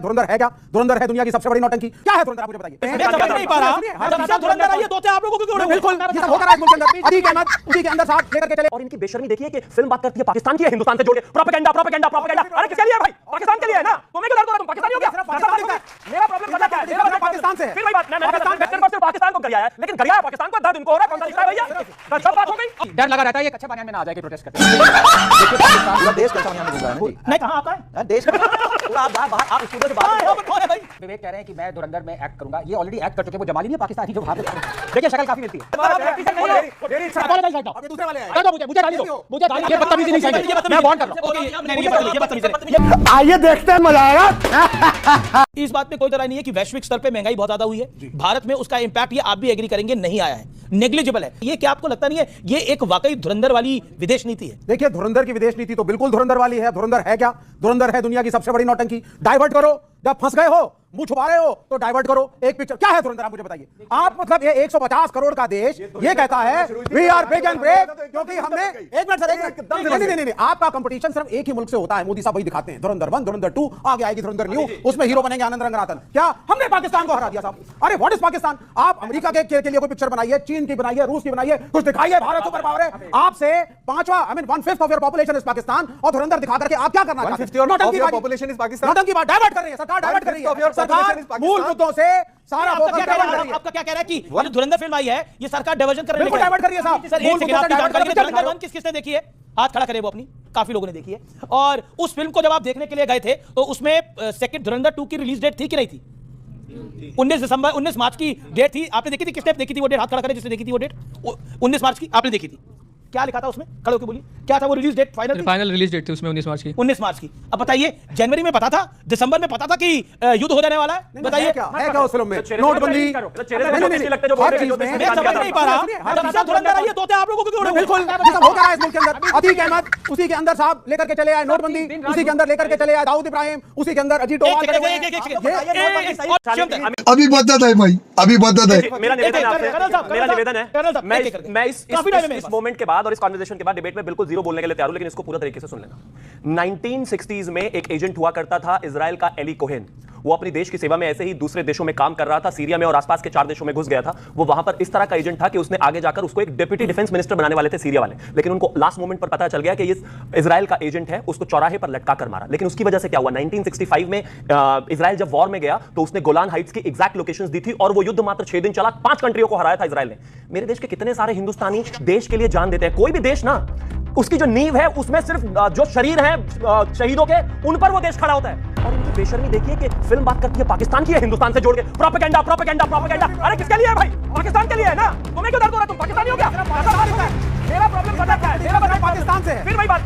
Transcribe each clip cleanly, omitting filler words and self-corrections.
धुरंधर है क्या? धुरंधर है दुनिया की सबसे बड़ी नौटंकी। क्या है धुरंधर? आप मुझे बताइए। मैं समझ नहीं पा रहा। जब से धुरंधर आई है तो आप लोगों को क्यों? बिल्कुल ये सब होता रहा है मुल्क के अंदर। अतीक अहमद उसी के अंदर साथ लेकर के चले। और इनकी बेशर्मी देखिए कि फिल्म बात करती है पाकिस्तान की है, हिंदुस्तान से जोड़ के प्रोपेगेंडा प्रोपेगेंडा प्रोपेगेंडा। अरे किसके लिए है भाई? पाकिस्तान के लिए है ना। तुम्हें क्यों लड़ते हो? तुम पाकिस्तानी हो क्या? मेरा प्रॉब्लम पता क्या है? मेरा प्रॉब्लम पाकिस्तान से है। फिर वही बात, मैं सिर्फ पाकिस्तान को गरियाया, लेकिन गरियाया पाकिस्तान को, दर्द उनको हो रहा है। कौन सा दिखता है भैया? सब बात हो गई। डर लगा रहता है ये कच्चे बनियान में ना आ जाए कि प्रोटेस्ट करते हैं। पूरा देश कच्चा बनियान में घूम रहा है ना जी। नहीं, कहां आता है देश पूरा बाहर आप स्टूडियो से बाहर कौन है भाई? विवेक कह रहे हैं कि मैं धुरंधर में एक्ट करूंगा। ये ऑलरेडी एक्ट कर चुके हैं, वो जमाली नहीं है पाकिस्तानी जो वहां पे। देखिए शक्ल काफी मिलती है। दूसरे वाले आए। मुझे डाली दो, मुझे डाली। ये बदतमीजी नहीं चाहिए, मैं वार्न कर रहा हूं। ये बदतमीजी। आइए देखते हैं, मजा आएगा। इस बात में कोई तरह नहीं है कि वैश्विक स्तर पे महंगाई बहुत ज्यादा हुई है। भारत में उसका इंपैक्ट, ये आप भी एग्री करेंगे, नहीं आया है, नेग्लिजिबल है। ये क्या आपको लगता नहीं है ये एक वाकई धुरंधर वाली विदेश नीति है? देखिए धुरंधर की विदेश नीति तो बिल्कुल धुरंधर वाली है। धुरंधर है क्या? धुरंधर है दुनिया की सबसे बड़ी नौटंकी। डाइवर्ट करो, जब फंस गए हो, मुंह छुपा रहे हो तो डाइवर्ट करो। एक पिक्चर क्या है धुरंधर? आप मुझे बताइए। आप मतलब ये 150 करोड़ का देश ये कहता है we are big and brave, क्योंकि हमने एक मिनट सर, एक मिनट नहीं, आपका कंपटीशन सिर्फ एक ही मुल्क से होता है। मोदी साहब वही दिखाते हैं, धुरंधर 1, धुरंधर 2, आगे आएगी धुरंधर न्यू, उसमें हीरो बनेंगे आनंद रंगनाथन। क्या हमने पाकिस्तान को हरा दिया साहब? अरे व्हाट इज पाकिस्तान? आप अमेरिका के लिए कोई पिक्चर बनाइए, चीन की बनाइए, रूस की बनाइए, कुछ दिखाइए। भारत सुपर पावर है, आपसे पांचवा, I mean 1/5 of your population is Pakistan, और धुरंधर दिखा करके आप क्या करना चाहते हैं? नौटंकी डाइवर्ट कर रही है सरकार, डाइवर्ट कर रही है सरकार मूल मुद्दों से। सारा आपका क्या कह रहा है कि वो जो धुरंधर फिल्म आई है ये सरकार डाइवर्जन कर रही है? डाइवर्ट कर रही है साहब। सर एक सेकंड, आपकी जानकारी के लिए धुरंधर 1 किसने देखी है? हाथ खड़ा करे वो अपनी। काफी लोगों ने देखी है। और उस फिल्म को जब आप देखने के लिए गए थे तो उसमें सेकंड धुरंधर 2 की रिलीज डेट थी कि नहीं थी? 19 मार्च की डेट थी। आपने देखी थी? किसने देखी थी वो डेट? हाथ खड़ा करे जिसने देखी थी वो डेट। 19 मार्च की आपने देखी थी। क्या लिखा था उसमें? खड़े होकर बोलिए, क्या था वो release date? Final release date थी उसमें 19 मार्च की। 19 मार्च की। अब बताइए, जनवरी में पता था, दिसंबर में पता था कि युद्ध हो जाने वाला है? बताइए क्या है क्या उस फिल्म में? नोटबंदी मैं समझ नहीं पा रहा। जब से धुरंधर आई है तो आप लोगों को क्यों? बिल्कुल ये सब होता रहा है इस मुल्क के अंदर। अतीक अहमद उसी के अंदर साहब लेकर के चले आए, नोटबंदी उसी के अंदर लेकर के चले आए, दाऊद इब्राहिम उसी के अंदर, अजीत डोभाल। अभी बदत है भाई, अभी बदत है। मेरा निवेदन है, मैं इस मोमेंट के बाद और इस कन्वर्सेशन के बाद डिबेट में बिल्कुल जीरो बोलने के लिए तैयार हूं, लेकिन इसको पूरा तरीके से सुन लेना। 1960s में एक एजेंट हुआ करता था इजराइल का, एली कोहेन। वो अपनी देश की सेवा में ऐसे ही दूसरे देशों में काम कर रहा था, सीरिया में और आसपास के 4 देशों में घुस गया था। वो वहां पर इस तरह का एजेंट था कि उसने आगे जाकर उसको एक डिप्टी डिफेंस मिनिस्टर बनाने वाले थे सीरिया वाले, लेकिन उनको लास्ट मोमेंट पर पता चल गया कि ये इजराइल का एजेंट है, उसको चौराहे पर लटका कर मारा। लेकिन उसकी वजह से क्या हुआ? 1965 में इजराइल जब वॉर में गया तो उसने गोलान हाइट्स की एग्जैक्ट लोकेशंस दी थी, और वो युद्ध मात्र 6 दिन चला, 5 कंट्रियों को हराया था इजराइल ने। मेरे देश के कितने सारे हिंदुस्तानी देश के लिए जान देते हैं। कोई भी देश ना, उसकी जो नींव है उसमें सिर्फ जो शरीर है शहीदों के, उन पर वो देश खड़ा होता है। और इनकी बेशर्मी देखिए कि फिल्म बात करती है पाकिस्तान की है, हिंदुस्तान से जोड़ के प्रोपेगेंडा प्रोपेगेंडा प्रोपेगेंडा। अरे किसके लिए है भाई? पाकिस्तान के लिए है ना। तुम्हें क्यों दर्द हो रहा है? तुम पाकिस्तानी हो क्या? मेरा प्रॉब्लम पता क्या है? मेरा पता पाकिस्तान से है। फिर वही बात,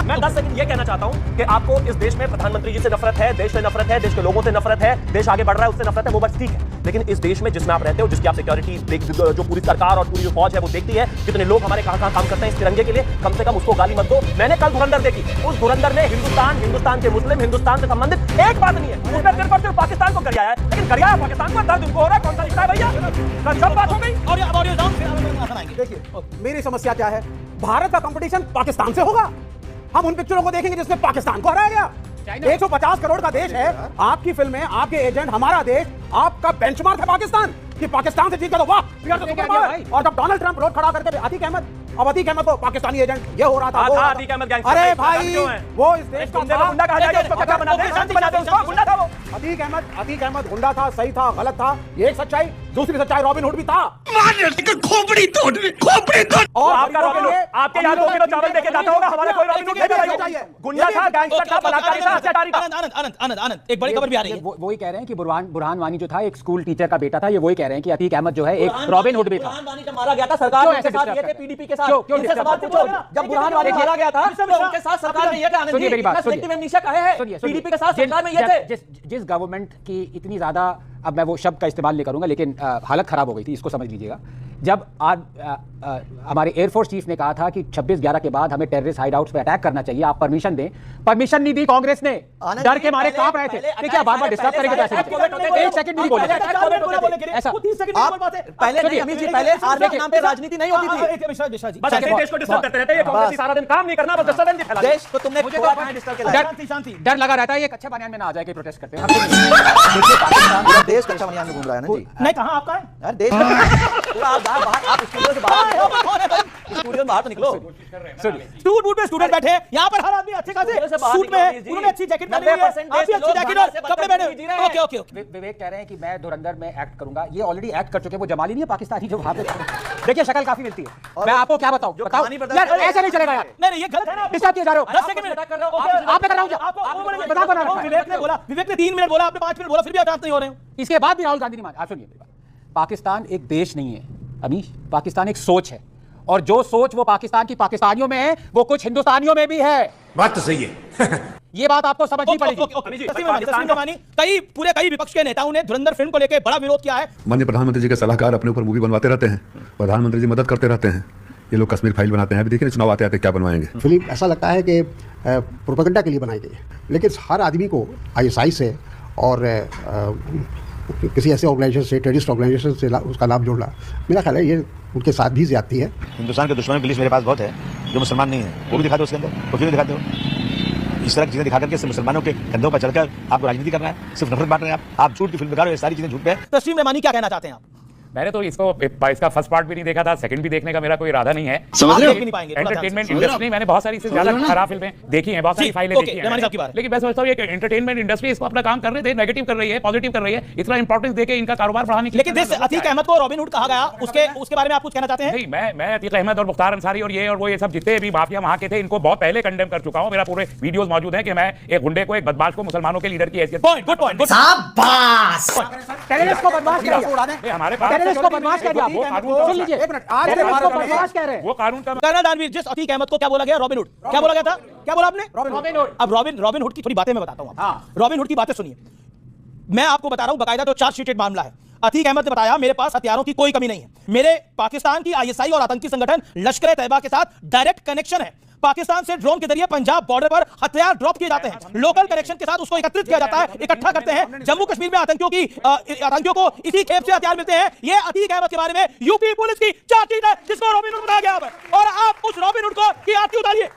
मैं 10 सेकंड ये कहना चाहता हूं कि आपको इस देश में प्रधानमंत्री जी से नफरत है, देश से नफरत है, देश के लोगों से नफरत है, देश आगे बढ़ रहा है उससे नफरत है, वो बस ठीक है। लेकिन इस देश में जिसमें आप रहते हो, जिसकी आप सिक्योरिटी जो पूरी सरकार और पूरी जो फौज है वो देखती है, कितने लोग हमारे कहां काम करते हैं इस तिरंगे के लिए, कम से कम उसको गाली मत दो। मैंने कल धुरंधर देखी, उस धुरंधर में हिंदुस्तान के मुस्लिम, हिंदुस्तान से संबंधित एक बात नहीं है। उसमें सिर्फ और सिर्फ पाकिस्तान को गरियाया है, लेकिन गरियाया पाकिस्तान को, दर्द उनको हो रहा है। कौन सा दिखता है भैया? सब बात हो गई। देखिए मेरी समस्या क्या है? भारत का कंपटीशन पाकिस्तान से होगा। हम उन पिक्चरों को देखेंगे जिसमें पाकिस्तान को हराया गया। 150 करोड़ का देश है, आपकी फिल्में, आपके एजेंट, हमारा देश, आपका बेंचमार्क है पाकिस्तान, कि पाकिस्तान से जीत गए तो वाह we are the super power. और जब डोनाल्ड ट्रंप रोड खड़ा करके अतीक अहमद, अब अतीक अहमद को पाकिस्तानी एजेंट ये हो रहा था, वो अतीक अहमद गैंगस्टर। अरे भाई वो इस देश का गुंडा कहा जाए, उसको क्या बना दे? शांति बना दे उसको। गुंडा था वो। अतीक अहमद गुंडा था, सही था, गलत था, ये एक सच्चाई। दूसरी सच्चाई रॉबिन हुड भी था। खोपड़ी तोड़। और आपका रॉबिन हुड, आपके यहाँ 2 किलो चावल देके जाता होगा, हमारे कोई रॉबिन हुड नहीं है। गुंडा था, गैंगस्टर था, बलात्कारी था, अत्याचारी था। आनंद एक बड़ी खबर भी आ रही है। वो ही कह रहे हैं कि बुरहान वानी जो था एक स्कूल टीचर का बेटा था, ये वही कह रहे हैं कि अतीक अहमद जो है एक रॉबिन हुड भी था। बुरहान वानी जब मारा गया था, सरकार ने साथ ये थे पीडीपी के साथ। इनसे सवाल पूछो, जब बुरहान वानी मारा गया था उनके साथ सरकार में ये थे। सुनिए मेरी बात, पीडीपी के साथ सरकार में ये थे। जिस गवर्नमेंट की इतनी ज्यादा, अब मैं वो शब्द का इस्तेमाल नहीं करूंगा, लेकिन हालत खराब हो गई थी, इसको समझ लीजिएगा जब आज हमारे एयरफोर्स चीफ ने कहा था कि 26/11 के बाद हमें टेररिस्ट हाइडआउट्स पे अटैक करना चाहिए, आप परमिशन दें, परमिशन नहीं दी कांग्रेस ने, डर के मारे कांप रहे थे। देखिए बार-बार डिस्टर्ब करेंगे कैसे? एक सेकंड नहीं बोले ऐसा। आप पहले नहीं अमित जी, पहले आर्मी के नाम पे राजनीति नहीं होती थी। मिश्रा जी बस ऐसे ही देश को डिस्टर्ब करते रहते हैं, ये कांग्रेस सारा दिन काम नहीं करना, बस डिस्टर्बेंस फैला देश को तुमने थोड़ा कहां डिस्टर्ब किया? डर लगा रहता है ये कच्चे बनियान में ना आ जाए कि प्रोटेस्ट करते हैं। देखिए पाकिस्तान पूरा देश कच्चा बनियान में घूम रहा है ना जी। नहीं, कहां आपका है? यार देश पूरा आप बाहर, आप स्टूडियो से बाहर, स्टूडियो में बाहर तो निकलो। सूट बूट में स्टूडेंट बैठे हैं, यहाँ पर हर आदमी अच्छे खासे सूट में है, उन्होंने अच्छी जैकेट पहनी हुई है, आप भी अच्छी जैकेट और कपड़े पहने हुए हैं। Okay okay okay. विवेक कह रहे हैं कि मैं धुरंधर में एक्ट करूंगा, ये ऑलरेडी एक्ट कर चुके हैं, वो जमाली नहीं है पाकिस्तानी जो वहां पे। देखिए शक्ल काफी मिलती है, मैं आपको क्या बताऊं, बताओ यार, ऐसे नहीं चलेगा यार। नहीं ये गलत है ना, डिस्टर्ब किए जा रहे हो। 10 सेकंड में कर रहा हूं, आप पे कर रहा हूं, मजाक बना रहा हूं। विवेक ने बोला, विवेक ने 3 मिनट बोला, आपने 5 मिनट बोला, फिर भी आप शांत नहीं हो रहे हो। इसके बाद भी राहुल गांधी नहीं मान। आप सुनिए, पाकिस्तान एक देश नहीं है अमीश, पाकिस्तान एक सोच है, और जो सोच वो पाकिस्तान की पाकिस्तानियों में है, वो कुछ हिंदुस्तानियों में भी है। बात तो सही है। ये बात आपको समझनी पड़ेगी। कई विपक्ष के नेताओं ने धुरंधर फिल्म को लेकर बड़ा विरोध किया है। माननीय प्रधानमंत्री जी के सलाहकार अपने ऊपर मूवी बनवाते रहते हैं, प्रधानमंत्री जी मदद करते रहते हैं, ये लोग कश्मीर फाइल बनाते हैं। अभी देखिए चुनाव आते आते क्या बनवाएंगे। फिल्म ऐसा लगता है कि प्रोपेगेंडा के लिए बनाई गई है, लेकिन हर आदमी को आईएसआई से और किसी ऐसे ऑर्गेनाइजेशन से, टेररिस्ट ऑर्गेनाइजेशन से उसका लाभ जोड़ना, मेरा ख्याल है ये उनके साथ भी ज्यादती है। हिंदुस्तान के दुश्मन की लिस्ट मेरे पास बहुत है, जो मुसलमान नहीं है, वो भी दिखा दो उसके अंदर, वो क्यों दिखाते हो? इस तरह की चीजें दिखा करके मुसलमानों के कंधों पर चढ़कर आपको राजनीति करना है, सिर्फ नफरत बांट रहे हैं आप झूठ की फिल्म दिखा रहे हो, ये सारी चीजें झूठ पे है। तस्लीम रहमानी क्या कहना चाहते हैं आप? मैंने तो इसका फर्स्ट पार्ट भी नहीं देखा था, सेकंड भी देखने का मेरा कोई इरादा नहीं है। समझ रहे हो? नहीं पाएंगे एंटरटेनमेंट इंडस्ट्री मैंने बहुत सारी इससे ज्यादा खराब फिल्में देखी हैं, बहुत सारी फाइलें देखी हैं, लेकिन मैं समझता हूं ये एंटरटेनमेंट इंडस्ट्री इसको अपना काम कर रहे थे, नेगेटिव कर रही है, पॉजिटिव कर रही है, इतना इंपॉर्टेंस देके इनका कारोबार बढ़ाने की। लेकिन जिस अतीक अहमद को रॉबिन हुड कहा गया, उसके बारे में आप कुछ कहना चाहते हैं? नहीं, मैं अतीक अहमद और मुख्तार अंसारी और ये सब जितने भी माफिया वहां के थे, इनको बहुत पहले कंडेम कर चुका हूं। मेरा पूरे वीडियोस मौजूद हैं कि मैं एक गुंडे को, एक बदमाश को मुसलमानों के लीडर की हैसियत। Good point. शाबाश। टेररिस्ट को बदमाश कह दिया, हमारे पास टेररिस्ट को बदमाश कह दिया। सुन लीजिए, एक मिनट, आज बदमाश कह रहे हैं वो कानून का। कर्नल दानवीर, जिस अतीक अहमद को क्या बोला गया? Robin hood. क्या बोला गया था? क्या बोला आपने? Robin hood. अब रॉबिन हुड की थोड़ी बातें मैं बताता हूं। रॉबिन हुड की बातें सुनिए, मैं आपको बता रहा हूं, बकायदा तो चार्जशीटेड मामला है। अतीक अहमद ने बताया, मेरे पास हथियारों की कोई कमी नहीं है, मेरे पाकिस्तान की आईएसआई और आतंकी संगठन लश्कर तैयबा के साथ डायरेक्ट कनेक्शन है। पाकिस्तान से ड्रोन के जरिए पंजाब बॉर्डर पर हथियार ड्रॉप किए जाते हैं, लोकल कनेक्शन के साथ उसको एकत्रित किया जाता है, इकट्ठा करते हैं। जम्मू कश्मीर में आतंकियों को इसी खेप से हथियार मिलते हैं। ये अतीक अहमद के बारे में यूपी पुलिस की चार्जशीट है, जिसको रॉबिन हुड बताया गया है। और आप उस रॉबिन हुड को की आरती उतारिए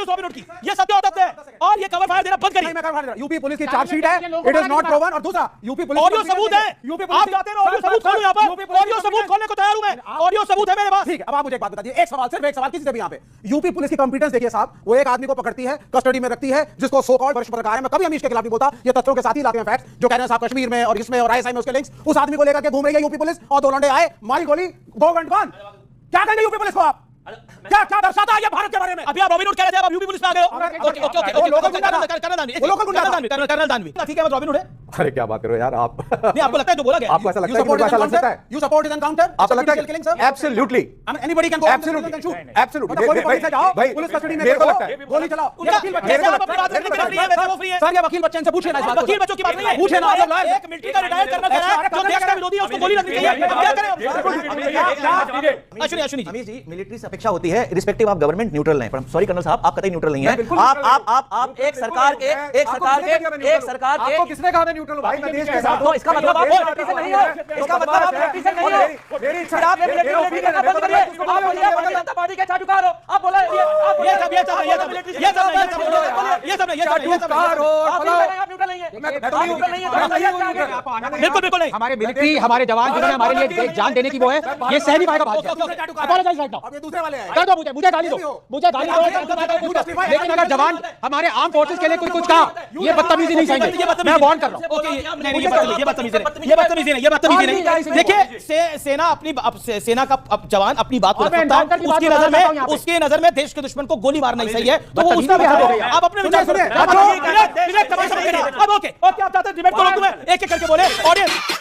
उस रॉबिन हुड की, ये सत्य और तथ्य है, और ये कवर फायर देना बंद करिए। यूपी पुलिस की चार्जशीट है, इट इज नॉट प्रूवन। और दूसरा, यूपी पुलिस ऑडियो सबूत है, आप जाते हैं ऑडियो सबूत खोलो, यहाँ पर ऑडियो सबूत खोलने को तैयार हूं मैं, ऑडियो सबूत है मेरे पास। ठीक है, अब आप मुझे एक बात बताइए, एक सवाल, सिर्फ एक सवाल किसी से भी यहाँ पे। यूपी पुलिस की कॉम्पिटेंस देखिए साहब, वो एक आदमी को पकड़ती है, कस्टडी में रखती है, जिसको सो कॉल्ड वरिष्ठ पत्रकार है, मैं कभी अमीश के खिलाफ नहीं बोलता, ये तथ्यों के साथ ही लाते हैं फैक्ट्स, जो कह रहे हैं साहब कश्मीर में और इसमें और आईएसआई में उसके लिंक्स, उस आदमी को लेकर के घूम रही है यूपी पुलिस, और 2 लौंडे आए, मारी गोली, गो गन गॉन। क्या कहेंगे यूपी पुलिस को आप? क्या दर्शाता है ये भारत के बारे में? अभी आप रॉबिन हुड कह रहे थे, अब यूपी पुलिस में आ गए हो। Okay colonel Danvi, Atiq Ahmed Robin Hood है? अरे क्या बात कर रहे हो यार आप? नहीं, आपको लगता है जो बोला गया? आपको ऐसा लगता है कि ऐसा लग सकता है? You support his encounter? आपको लगता है? Absolutely. I mean, anybody can go. Absolutely. Can shoot. Absolutely. मतलब कोई पुलिस से जाओ, भाई, पुलिस कस्टडी में मेरे को देखो, लगता है। गोली चलाओ। उनका वकील बच्चे से आप अपनी बात रखने के लिए फ्री है, वैसे वो फ्री है। सर, ये वकील बच्चन से पूछिए ना इस बात को। वकील बच्चों की बात नहीं है, पूछे ना, आप लोग एक मिलिट्री का रिटायर्ड कर्नल कह रहा है, जो देश का विरोधी है, उसको गोली लगनी चाहिए। अब क्या करें? अश्विनी जी, अमीश जी, मिलिट्री से अपेक्षा होती है रिस्पेक्टिव ऑफ गवर्नमेंट न्यूट्रल हैं, पर सॉरी कर्नल साहब, आप कतई न्यूट्रल नहीं है। आप एक सरकार के आपको किसने कहा मैं न्यूट्रल हूं? भाई मैं देश के साथ हूं। इसका मतलब आप पॉलिटिशियन नहीं हो, इसका मतलब आप पॉलिटिशियन नहीं हो। मेरी इच्छा आप ये मिलिट्री करना बंद करिए। आप बोलिए भारतीय जनता पार्टी के चाटुकार हो, आप बोले ये सब बिल्कुल नहीं। हमारे मिलिट्री, हमारे जवान जिन्होंने हमारे लिए जान देने की वो है, ये सह नहीं पाएगा भाजपा। Apologize right now। अब ये दूसरे वाले हैं। कर दो, मुझे गाली दो, लेकिन अगर जवान हमारे आर्म फोर्सेस के लिए कुछ कहा, ये बदतमीजी नहीं सहेंगे। मैं वार्न कर रहा हूं। ये बदतमीजी नहीं। देखिए, सेना का जवान अपनी बात को रख सकता है, उसकी नजर में देश के दुश्मन को गोली मारना ही सही है, तो वो उसका भी हक है। आप अपने विचार सुनिए। अब ओके, आप चाहते हैं डिबेट को रोकूं मैं? एक-एक करके बोले ऑडियंस।